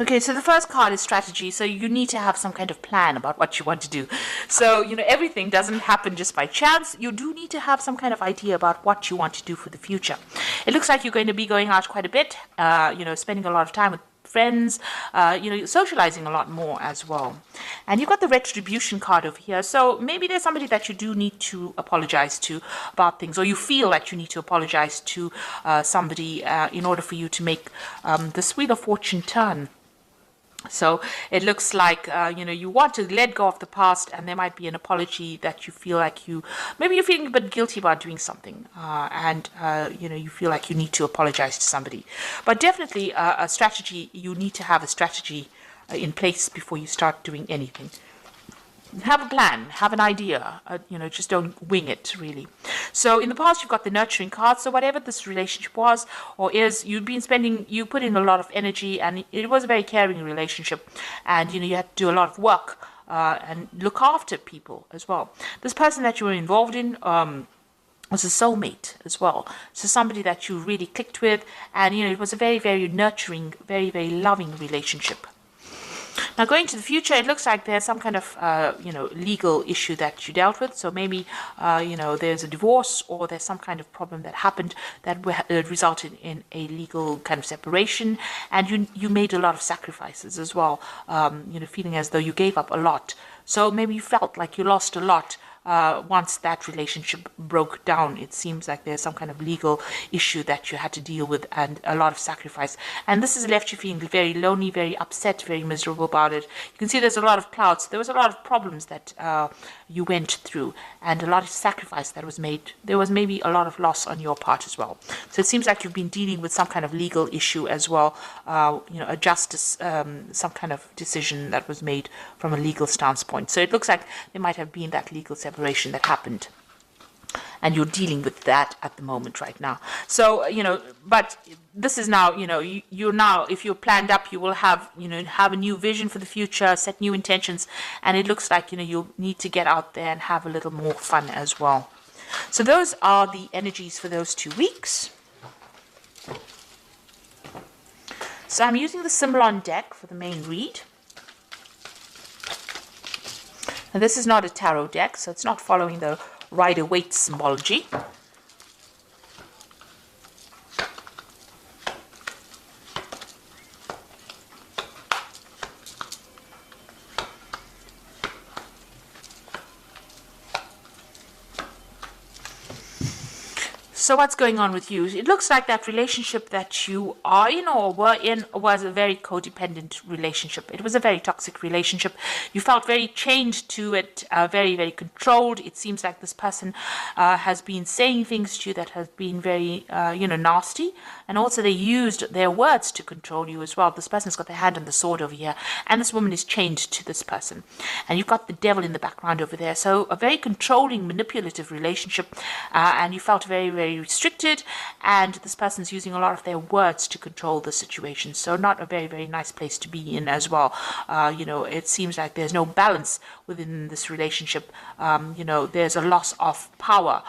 Okay, so the first card is strategy. So you need to have some kind of plan about what you want to do. So, everything doesn't happen just by chance. You do need to have some kind of idea about what you want to do for the future. It looks like you're going to be going out quite a bit, spending a lot of time with friends, socializing a lot more as well. And you've got the retribution card over here. So maybe there's somebody that you do need to apologize to about things, or you feel that you need to apologize to somebody in order for you to make this Wheel of Fortune turn. So it looks like, you want to let go of the past, and there might be an apology that you feel like maybe you're feeling a bit guilty about doing something, and you feel like you need to apologize to somebody. But definitely a strategy, you need to have a strategy in place before you start doing anything. Have a plan, have an idea, just don't wing it, really. So in the past, you've got the nurturing card. So whatever this relationship was or is, you put in a lot of energy, and it was a very caring relationship. And, you had to do a lot of work and look after people as well. This person that you were involved in was a soulmate as well. So somebody that you really clicked with. And, it was a very, very nurturing, very, very loving relationship. Now, going to the future, it looks like there's some kind of, legal issue that you dealt with. So maybe, there's a divorce, or there's some kind of problem that happened that resulted in a legal kind of separation. And you made a lot of sacrifices as well, feeling as though you gave up a lot. So maybe you felt like you lost a lot. Once that relationship broke down, it seems like there's some kind of legal issue that you had to deal with, and a lot of sacrifice. And this has left you feeling very lonely, very upset, very miserable about it. You can see there's a lot of clouds. There was a lot of problems that you went through, and a lot of sacrifice that was made. There was maybe a lot of loss on your part as well. So it seems like you've been dealing with some kind of legal issue as well, a justice, some kind of decision that was made from a legal standpoint. So it looks like there might have been that legal separation that happened, and you're dealing with that at the moment right now. So but this is now, you're now, if you're planned up, you will have have a new vision for the future, set new intentions, and it looks like you'll need to get out there and have a little more fun as well. So those are the energies for those 2 weeks. So I'm using the Symbolon deck for the main read. Now, this is not a tarot deck, so it's not following the Rider-Waite symbology. So what's going on with you? It looks like that relationship that you are in or were in was a very codependent relationship. It was a very toxic relationship. You felt very chained to it, very, very controlled. It seems like this person has been saying things to you that have been very, nasty. And also they used their words to control you as well. This person's got their hand on the sword over here. And this woman is chained to this person. And you've got the devil in the background over there. So a very controlling, manipulative relationship. And you felt very, very restricted, and this person's using a lot of their words to control the situation. So not a very, very nice place to be in as well. It seems like there's no balance within this relationship. There's a loss of power.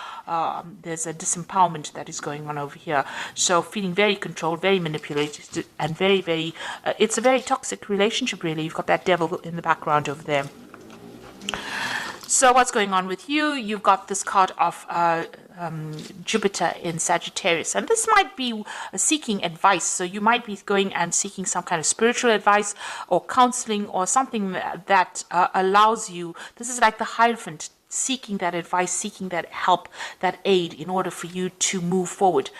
There's a disempowerment that is going on over here. So feeling very controlled, very manipulated, and very, very, it's a very toxic relationship, really. You've got that devil in the background over there. So what's going on with you? You've got this card of Jupiter in Sagittarius, and this might be seeking advice. So you might be going and seeking some kind of spiritual advice or counseling or something that allows you. This is like the Hierophant, seeking that advice, seeking that help, that aid in order for you to move forward.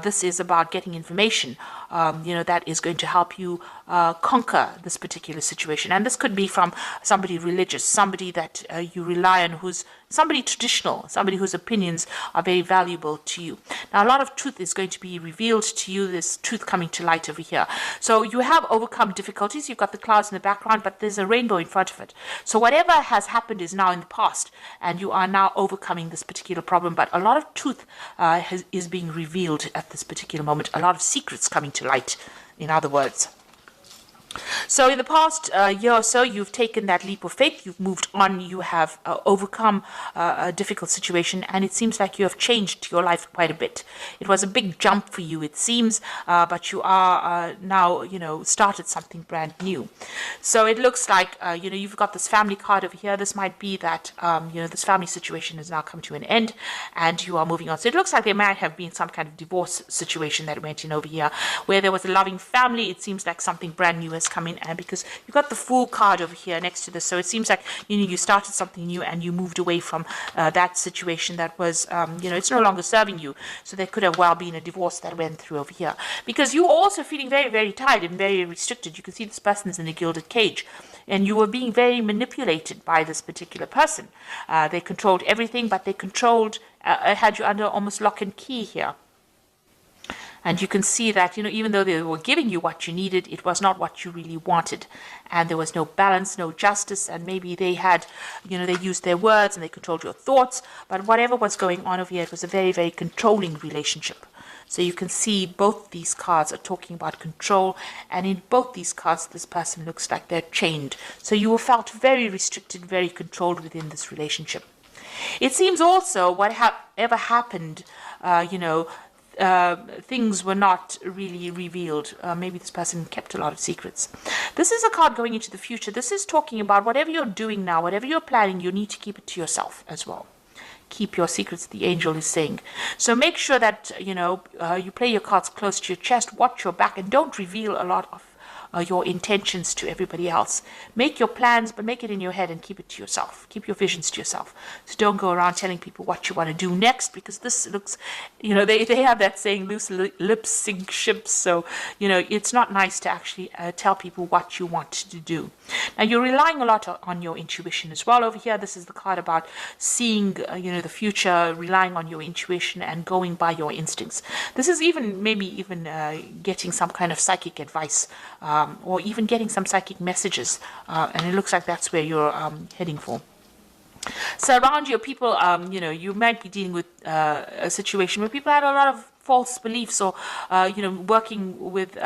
This is about getting information, that is going to help you conquer this particular situation. And this could be from somebody religious, somebody that you rely on, who's somebody traditional, somebody whose opinions are very valuable to you. Now, a lot of truth is going to be revealed to you, this truth coming to light over here. So you have overcome difficulties. You've got the clouds in the background, but there's a rainbow in front of it. So whatever has happened is now in the past, and you are now overcoming this particular problem. But a lot of truth is being revealed at this particular moment. A lot of secrets coming to light, in other words. So in the past year or so, you've taken that leap of faith, you've moved on, you have overcome a difficult situation, and it seems like you have changed your life quite a bit. It was a big jump for you, it seems, but you are now, started something brand new. So it looks like, you've got this family card over here. This might be that, this family situation has now come to an end and you are moving on. So it looks like there might have been some kind of divorce situation that went in over here where there was a loving family. It seems like something brand new has come in, and because you've got the Fool card over here next to this, so it seems like you started something new and you moved away from that situation that was it's no longer serving you. So there could have well been a divorce that went through over here, because you're also feeling very, very tired and very restricted. You can see this person's in a gilded cage, and you were being very manipulated by this particular person. They controlled everything, but they had you under almost lock and key here. And you can see that, even though they were giving you what you needed, it was not what you really wanted. And there was no balance, no justice. And maybe they had, they used their words and they controlled your thoughts. But whatever was going on over here, it was a very, very controlling relationship. So you can see both these cards are talking about control. And in both these cards, this person looks like they're chained. So you felt very restricted, very controlled within this relationship. It seems also whatever happened, things were not really revealed. Maybe this person kept a lot of secrets. This is a card going into the future. This is talking about whatever you're doing now, whatever you're planning, you need to keep it to yourself as well. Keep your secrets, the angel is saying. So make sure that, you play your cards close to your chest, watch your back, and don't reveal a lot of your intentions to everybody else. Make your plans, but make it in your head and keep it to yourself. Keep your visions to yourself. So don't go around telling people what you want to do next, because this looks, they have that saying, loose lips sink ships. So, it's not nice to actually tell people what you want to do. Now, you're relying a lot on your intuition as well over here. This is the card about seeing, the future, relying on your intuition and going by your instincts. This is maybe even getting some kind of psychic advice, or even getting some psychic messages, and it looks like that's where you're heading for. So around you, people, you might be dealing with a situation where people had a lot of false beliefs, or, working with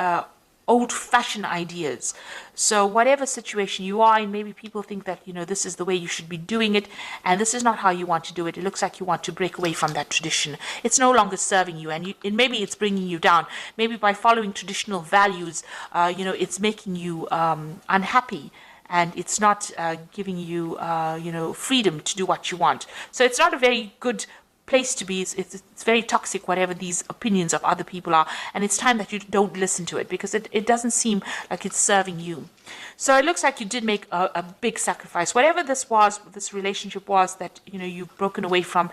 old-fashioned ideas. So whatever situation you are in, maybe people think that, this is the way you should be doing it, and this is not how you want to do it. It looks like you want to break away from that tradition. It's no longer serving you, and maybe it's bringing you down. Maybe by following traditional values, it's making you unhappy, and it's not giving you, freedom to do what you want. So it's not a very good place to be. It's very toxic, whatever these opinions of other people are, and it's time that you don't listen to it, because it doesn't seem like it's serving you. So it looks like you did make a big sacrifice. Whatever this relationship was that you've broken away from,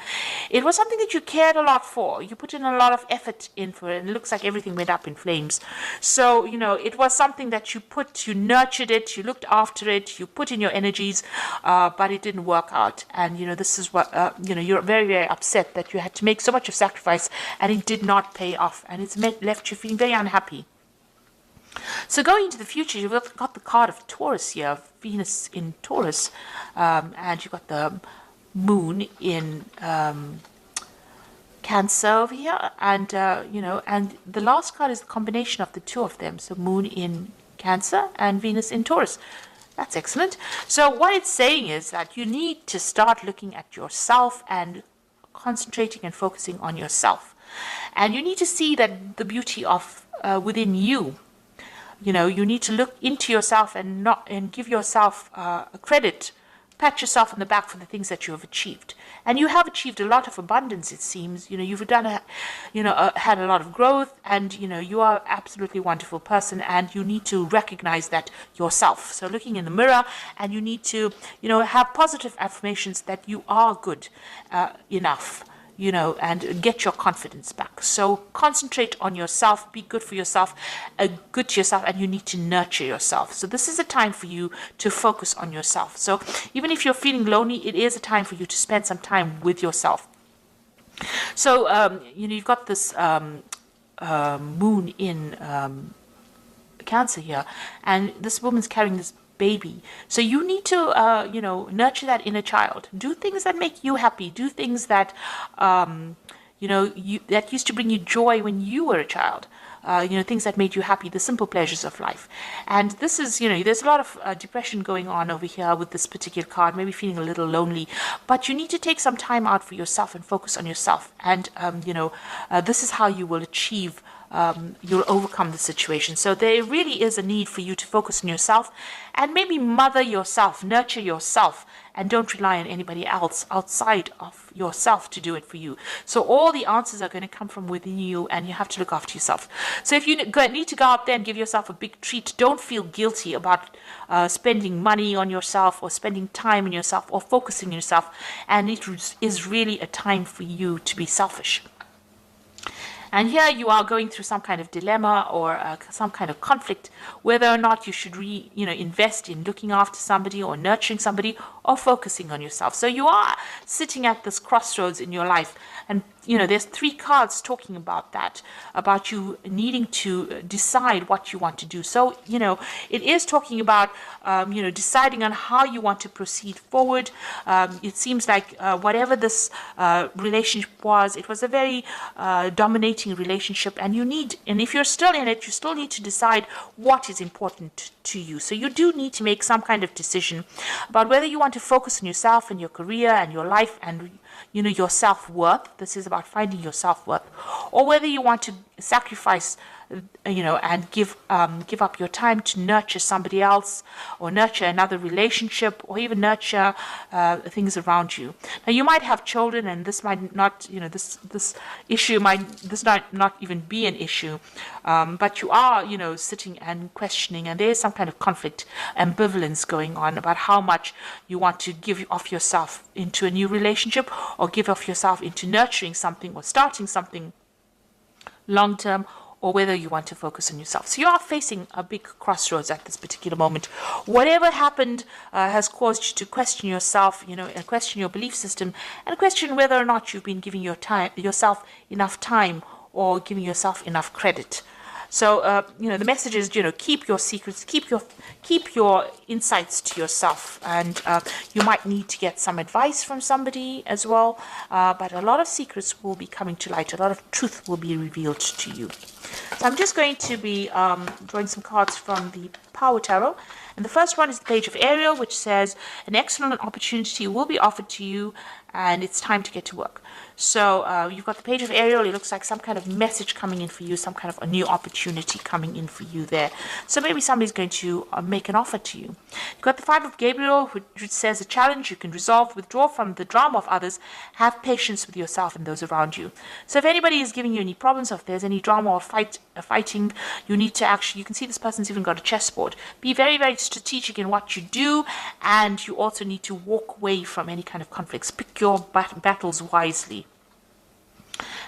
it was something that you cared a lot for. You put in a lot of effort in for it, and it looks like everything went up in flames. So it was something that you nurtured it, you looked after it, you put in your energies, but it didn't work out. And this is what you're very, very upset that you had to make so much of sacrifice and it did not pay off, and it's left you feeling very unhappy. So going into the future, you've got the card of Taurus here, Venus in Taurus, and you've got the moon in Cancer over here, and and the last card is the combination of the two of them, so moon in Cancer and Venus in Taurus. That's excellent. So what it's saying is that you need to start looking at yourself and concentrating and focusing on yourself, and you need to see that the beauty of within you. You need to look into yourself and give yourself credit, pat yourself on the back for the things that you have achieved. And you have achieved a lot of abundance, it seems. You've done had a lot of growth, and you are an absolutely wonderful person, and you need to recognize that yourself. So looking in the mirror, and you need to have positive affirmations that you are good enough. And get your confidence back. So concentrate on yourself, be good for yourself, good to yourself, and you need to nurture yourself. So this is a time for you to focus on yourself. So even if you're feeling lonely, it is a time for you to spend some time with yourself. So, you've got this moon in Cancer here, and this woman's carrying this baby. So you need to, nurture that inner child. Do things that make you happy. Do things that, that used to bring you joy when you were a child. things that made you happy, the simple pleasures of life. And this is, there's a lot of depression going on over here with this particular card, maybe feeling a little lonely, but you need to take some time out for yourself and focus on yourself. And, this is how you will achieve you'll overcome the situation. So there really is a need for you to focus on yourself and maybe mother yourself, nurture yourself, and don't rely on anybody else outside of yourself to do it for you. So all the answers are going to come from within you, and you have to look after yourself. So if you need to go out there and give yourself a big treat, don't feel guilty about spending money on yourself or spending time on yourself or focusing on yourself. And it is really a time for you to be selfish. And here you are going through some kind of dilemma or some kind of conflict, whether or not you should invest in looking after somebody or nurturing somebody or focusing on yourself. So you are sitting at this crossroads in your life. And, there's 3 cards talking about that, about you needing to decide what you want to do. So, it is talking about, deciding on how you want to proceed forward. It seems like whatever this relationship was, it was a very dominating relationship. And if you're still in it, you still need to decide what is important to you. So you do need to make some kind of decision about whether you want to focus on yourself and your career and your life and your self-worth. This is about finding your self-worth, or whether you want to sacrifice and give up your time to nurture somebody else, or nurture another relationship, or even nurture things around you. Now, you might have children, and this might not, this issue might not even be an issue, but you are, sitting and questioning, and there is some kind of conflict, ambivalence going on about how much you want to give of yourself into a new relationship, or give of yourself into nurturing something or starting something long term, or whether you want to focus on yourself. So you are facing a big crossroads at this particular moment. Whatever happened has caused you to question yourself, and question your belief system, and question whether or not you've been giving yourself enough time or giving yourself enough credit. So, the message is, keep your secrets, keep your insights to yourself. And you might need to get some advice from somebody as well. But a lot of secrets will be coming to light. A lot of truth will be revealed to you. So I'm just going to be drawing some cards from the Power Tarot. And the first one is the Page of Ariel, which says, an excellent opportunity will be offered to you, and it's time to get to work. So you've got the Page of Ariel. It looks like some kind of message coming in for you, some kind of a new opportunity coming in for you there. So maybe somebody's going to make an offer to you. You've got the Five of Gabriel, which says a challenge you can resolve, withdraw from the drama of others, have patience with yourself and those around you. So if anybody is giving you any problems, or if there's any drama or fighting, you need to you can see this person's even got a chessboard. Be very, very strategic in what you do, and you also need to walk away from any kind of conflicts. Pick your battles wisely.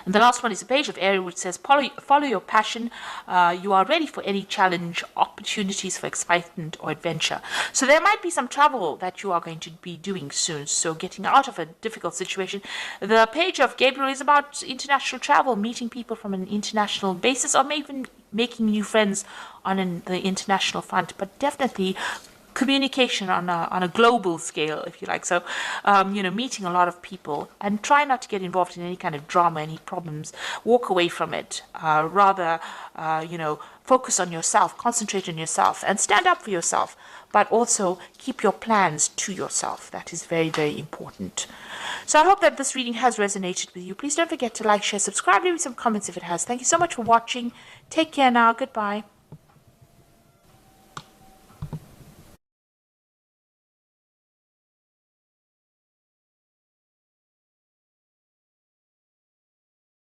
And the last one is a Page of Ariel, which says, follow your passion. You are ready for any challenge, opportunities for excitement or adventure. So there might be some travel that you are going to be doing soon. So getting out of a difficult situation. The Page of Gabriel is about international travel, meeting people from an international basis, or maybe even making new friends on the international front. But definitely communication on a global scale, if you like. So, meeting a lot of people, and try not to get involved in any kind of drama, any problems. Walk away from it. Rather, focus on yourself, concentrate on yourself, and stand up for yourself. But also keep your plans to yourself. That is very, very important. So I hope that this reading has resonated with you. Please don't forget to like, share, subscribe, leave me some comments if it has. Thank you so much for watching. Take care now. Goodbye.